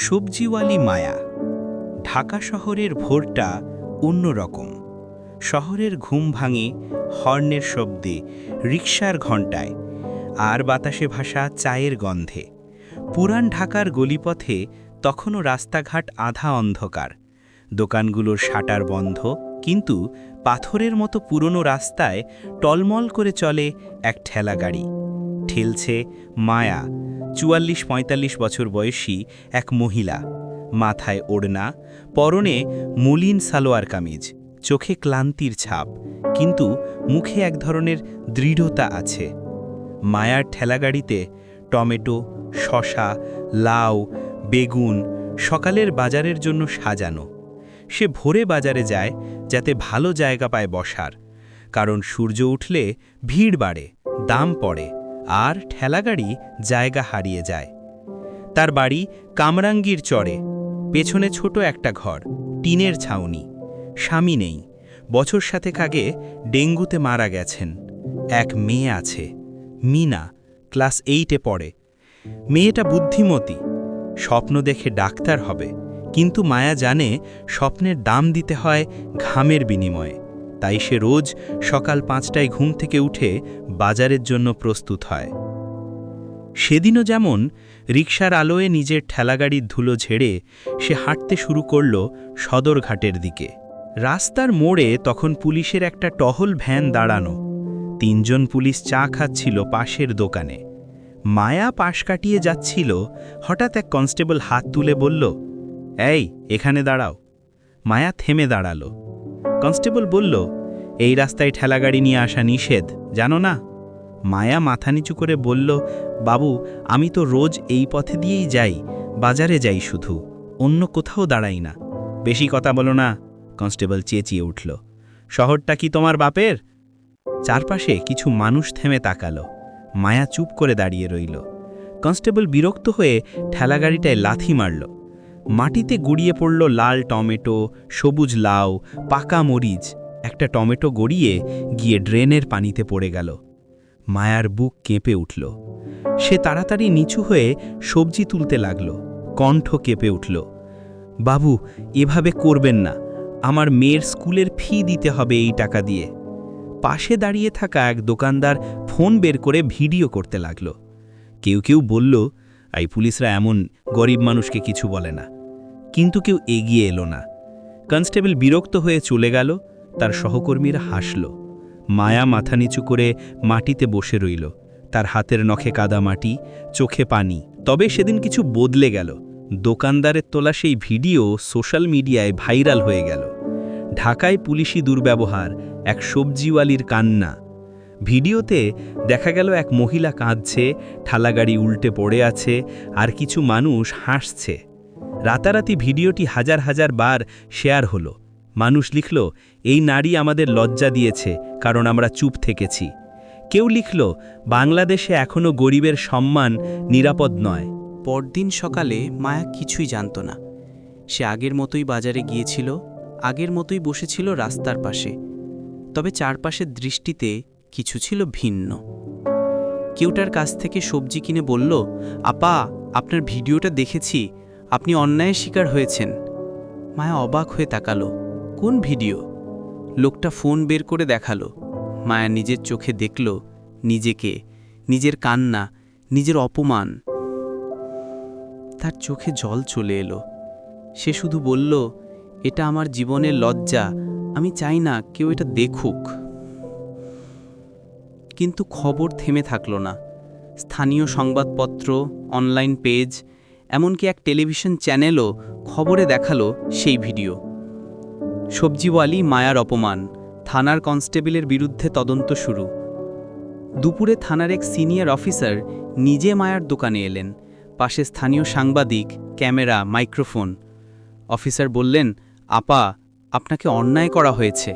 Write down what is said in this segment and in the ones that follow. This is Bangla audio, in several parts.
সবজিওয়ালি মায়া। ঢাকা শহরের ভোরটা অন্যরকম। শহরের ঘুম ভাঙে হর্নের শব্দে, রিকশার ঘণ্টায়, আর বাতাসে ভাসা চায়ের গন্ধে। পুরান ঢাকার গলিপথে তখনও রাস্তাঘাট আধা অন্ধকার, দোকানগুলোর শাটার বন্ধ, কিন্তু পাথরের মতো পুরনো রাস্তায় টলমল করে চলে এক ঠেলাগাড়ি। ঠেলছে মায়া, ৪৪-৪৫ বছর বয়সী এক মহিলা। মাথায় ওড়না, পরনে মলিন সালোয়ার কামিজ, চোখে ক্লান্তির ছাপ, কিন্তু মুখে এক ধরনের দৃঢ়তা আছে। মায়ার ঠেলাগাড়িতে টমেটো, শসা, লাউ, বেগুন সকালের বাজারের জন্য সাজানো। সে ভোরে বাজারে যায় যাতে ভালো জায়গা পায় বসার, কারণ সূর্য উঠলে ভিড় বাড়ে, দাম পড়ে, আর ঠেলাগাড়ি জায়গা হারিয়ে যায়। তার বাড়ি কামরাঙ্গীর চরে, পেছনে ছোট একটা ঘর, টিনের ছাউনি। স্বামী নেই, বছর ৭ আগে ডেঙ্গুতে মারা গেছেন। এক মেয়ে আছে, মিনা, ক্লাস 8-এ পড়ে। মেয়েটা বুদ্ধিমতী, স্বপ্ন দেখে ডাক্তার হবে, কিন্তু মায়া জানে স্বপ্নের দাম দিতে হয় ঘামের বিনিময়ে। তাই সে রোজ সকাল ৫টায় ঘুম থেকে উঠে বাজারের জন্য প্রস্তুত হয়। সেদিনও যেমন রিকশার আলোয় নিজের ঠেলাগাড়ির ধুলো ঝেড়ে সে হাঁটতে শুরু করল সদরঘাটের দিকে। রাস্তার মোড়ে তখন পুলিশের একটা টহল ভ্যান দাঁড়ানো। ৩ জন পুলিশ চা খাচ্ছিল পাশের দোকানে। মায়া পাশ কাটিয়ে যাচ্ছিল, হঠাৎ এক কনস্টেবল হাত তুলে বলল, এই, এখানে দাঁড়াও। মায়া থেমে দাঁড়ালো। কনস্টেবল বলল, এই রাস্তায় ঠেলাগাড়ি নিয়ে আসা নিষেধ, জানো না? মায়া মাথা নিচু করে বলল, বাবু, আমি তো রোজ এই পথে দিয়েই যাই, বাজারে যাই শুধু, অন্য কোথাও দাঁড়াই না। বেশি কথা বলো না, কনস্টেবল চেঁচিয়ে উঠল। শহরটা কি তোমার বাপের? চারপাশে কিছু মানুষ থেমে তাকালো। মায়া চুপ করে দাঁড়িয়ে রইল। কনস্টেবল বিরক্ত হয়ে ঠেলাগাড়িটায় লাথি মারল। মাটিতে গুড়িয়ে পড়ল লাল টমেটো, সবুজ লাউ, পাকা মরিচ। একটা টমেটো গড়িয়ে গিয়ে ড্রেনের পানিতে পড়ে গেল। মায়ার বুক কেঁপে উঠল। সে তাড়াতাড়ি নিচু হয়ে সবজি তুলতে লাগল। কণ্ঠ কেঁপে উঠল, বাবু, এভাবে করবেন না, আমার মেয়ের স্কুলের ফি দিতে হবে এই টাকা দিয়ে। পাশে দাঁড়িয়ে থাকা এক দোকানদার ফোন বের করে ভিডিও করতে লাগল। কেউ কেউ বলল, এই পুলিশরা এমন গরিব মানুষকে কিছু বলে না, কিন্তু কেউ এগিয়ে এলো না। কনস্টেবল বিরক্ত হয়ে চলে গেল। তার সহকর্মীরা হাসল। মায়া মাথা নিচু করে মাটিতে বসে রইল, তার হাতের নখে কাদা মাটি, চোখে পানি। তবে সেদিন কিছু বদলে গেল। দোকানদারের তোলা সেই ভিডিও সোশ্যাল মিডিয়ায় ভাইরাল হয়ে গেল। ঢাকায় পুলিশি দুর্ব্যবহার, এক সবজিওয়ালির কান্না। ভিডিওতে দেখা গেল এক মহিলা কাঁদছে, ঠেলাগাড়ি উল্টে পড়ে আছে, আর কিছু মানুষ হাসছে। রাতারাতি ভিডিওটি হাজার হাজার বার শেয়ার হলো। মানুষ লিখল, এই নারী আমাদের লজ্জা দিয়েছে, কারণ আমরা চুপ থেকেছি। কেউ লিখল, বাংলাদেশে এখনও গরিবের সম্মান নিরাপদ নয়। পরদিন সকালে মায়া কিছুই জানত না। সে আগের মতোই বাজারে গিয়েছিল, আগের মতোই বসেছিল রাস্তার পাশে। তবে চারপাশের দৃষ্টিতে কিছু ছিল ভিন্ন। কেউটার কাছ থেকে সবজি কিনে বলল, আপা, আপনার ভিডিওটা দেখেছি, আপনি অন্যায়ের শিকার হয়েছেন। মায়া অবাক হয়ে তাকালো, কোন ভিডিও? লোকটা ফোন বের করে দেখালো। মায়া নিজের চোখে দেখল নিজেকে, নিজের কান্না, নিজের অপমান। তার চোখে জল চলে এলো। সে শুধু বলল, এটা আমার জীবনের লজ্জা, আমি চাই না কেউ এটা দেখুক। কিন্তু খবর থেমে থাকল না। স্থানীয় সংবাদপত্র, অনলাইন পেজ, এমনকি এক টেলিভিশন চ্যানেলও খবরে দেখালো সেই ভিডিও। সবজিওয়ালি মায়ার অপমান, থানার কনস্টেবলের বিরুদ্ধে তদন্ত শুরু। দুপুরে থানার এক সিনিয়র অফিসার নিজে মায়ার দোকানে এলেন। পাশে স্থানীয় সাংবাদিক, ক্যামেরা, মাইক্রোফোন। অফিসার বললেন, আপা, আপনাকে অন্যায় করা হয়েছে,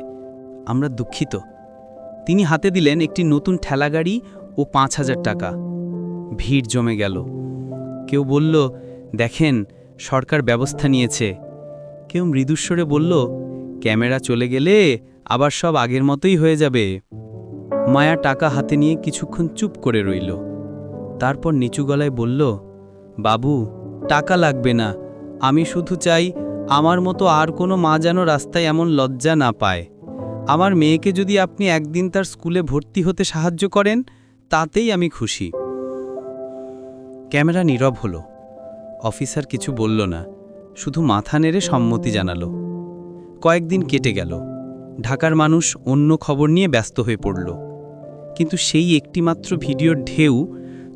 আমরা দুঃখিত। তিনি হাতে দিলেন একটি নতুন ঠেলাগাড়ি ও ৫,০০০ টাকা। ভিড় জমে গেল। কেউ বলল, দেখেন, সরকার ব্যবস্থা নিয়েছে। কেউ মৃদুস্বরে বলল, ক্যামেরা চলে গেলে আবার সব আগের মতোই হয়ে যাবে। মায়া টাকা হাতে নিয়ে কিছুক্ষণ চুপ করে রইল। তারপর নিচু গলায় বলল, বাবু, টাকা লাগবে না, আমি শুধু চাই আমার মতো আর কোনো মা যেন রাস্তায় এমন লজ্জা না পায়। আমার মেয়েকে যদি আপনি একদিন তার স্কুলে ভর্তি হতে সাহায্য করেন, তাতেই আমি খুশি। ক্যামেরা নীরব হলো। অফিসার কিছু বলল না, শুধু মাথা নেড়ে সম্মতি জানালো। কয়েকদিন কেটে গেল। ঢাকার মানুষ অন্য খবর নিয়ে ব্যস্ত হয়ে পড়ল। কিন্তু সেই একটিমাত্র ভিডিওর ঢেউ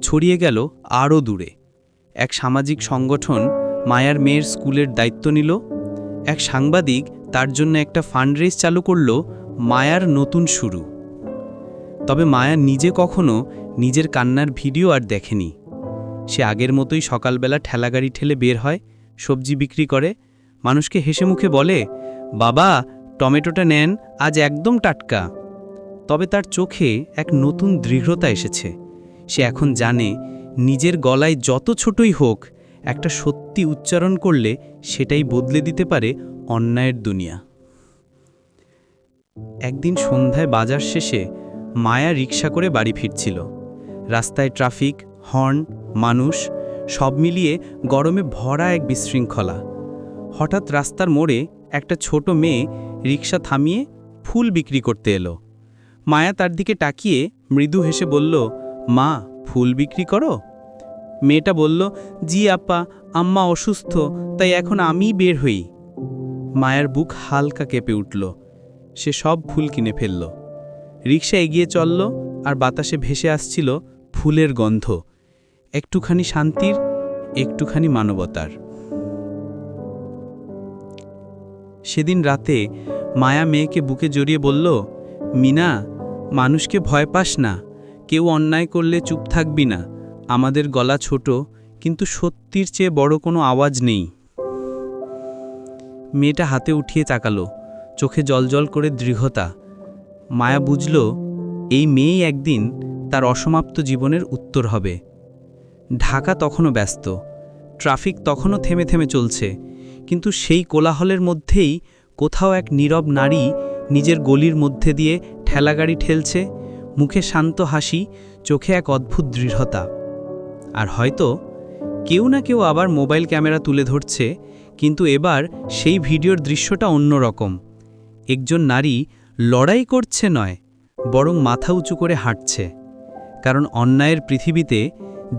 ছড়িয়ে গেল আরও দূরে। এক সামাজিক সংগঠন মায়ার মেয়ের স্কুলের দায়িত্ব নিল। এক সাংবাদিক তার জন্য একটা ফান্ডরেজ চালু করল, মায়ার নতুন শুরু। তবে মায়া নিজে কখনো নিজের কান্নার ভিডিও আর দেখেনি। সে আগের মতোই সকালবেলা ঠেলাগাড়ি ঠেলে বের হয়, সবজি বিক্রি করে, মানুষকে হেসে মুখে বলে, বাবা টমেটোটা নেন, আজ একদম টাটকা। তবে তার চোখে এক নতুন দৃঢ়তা এসেছে। সে এখন জানে নিজের গলায় যত ছোটই হোক, একটা সত্যি উচ্চারণ করলে সেটাই বদলে দিতে পারে অন্যায়ের দুনিয়া। একদিন সন্ধ্যায় বাজার শেষে মায়া রিকশা করে বাড়ি ফিরছিল। রাস্তায় ট্রাফিক, হর্ন, মানুষ সব মিলিয়ে গরমে ভরা এক বিশৃঙ্খলা। হঠাৎ রাস্তার মোড়ে একটা ছোট মেয়ে রিকশা থামিয়ে ফুল বিক্রি করতে এলো। মায়া তার দিকে তাকিয়ে মৃদু হেসে বলল, মা ফুল বিক্রি করো? মেয়েটা বলল, জি আপা, আম্মা অসুস্থ, তাই এখন আমিই বের হই। মায়ার বুক হালকা কেঁপে উঠল। সে সব ফুল কিনে ফেলল। রিকশা এগিয়ে চলল, আর বাতাসে ভেসে আসছিল ফুলের গন্ধ, একটুখানি শান্তির, একটুখানি মানবতার। সেদিন রাতে মায়া মেয়েকে বুকে জড়িয়ে বলল, মিনা, মানুষকে ভয় পাস না, কেউ অন্যায় করলে চুপ থাকবি না। আমাদের গলা ছোট, কিন্তু সত্যির চেয়ে বড় কোনো আওয়াজ নেই। মেয়েটা হাতে উঠিয়ে তাকালো, চোখে জলজল করে দৃঢ়তা। মায়া বুঝল, এই মেয়েই একদিন তার অসমাপ্ত জীবনের উত্তর হবে। ঢাকা তখনও ব্যস্ত, ট্রাফিক তখনও থেমে থেমে চলছে, কিন্তু সেই কোলাহলের মধ্যেই কোথাও এক নীরব নারী নিজের গলির মধ্যে দিয়ে ঠেলাগাড়ি ঠেলছে, মুখে শান্ত হাসি, চোখে এক অদ্ভুত দৃঢ়তা। আর হয়তো কেউ না কেউ আবার মোবাইল ক্যামেরা তুলে ধরছে, কিন্তু এবার সেই ভিডিওর দৃশ্যটা অন্যরকম। একজন নারী লড়াই করছে নয়, বরং মাথা উঁচু করে হাঁটছে। কারণ অন্যায়ের পৃথিবীতে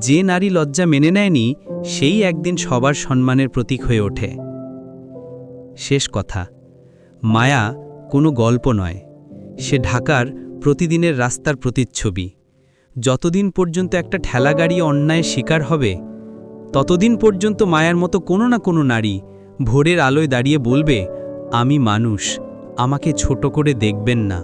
যে নারী লজ্জা মেনে নেয়নি, সেই একদিন সবার সম্মানের প্রতীক হয়ে ওঠে। শেষ কথা, মায়া কোনো গল্প নয়, সে ঢাকার প্রতিদিনের রাস্তার প্রতিচ্ছবি। যতদিন পর্যন্ত একটা ঠেলাগাড়ি অন্যায়ের শিকার হবে, ততদিন পর্যন্ত মায়ার মতো কোনো না কোনো নারী ভোরের আলোয় দাঁড়িয়ে বলবে, আমি মানুষ, আমাকে ছোট করে দেখবেন না।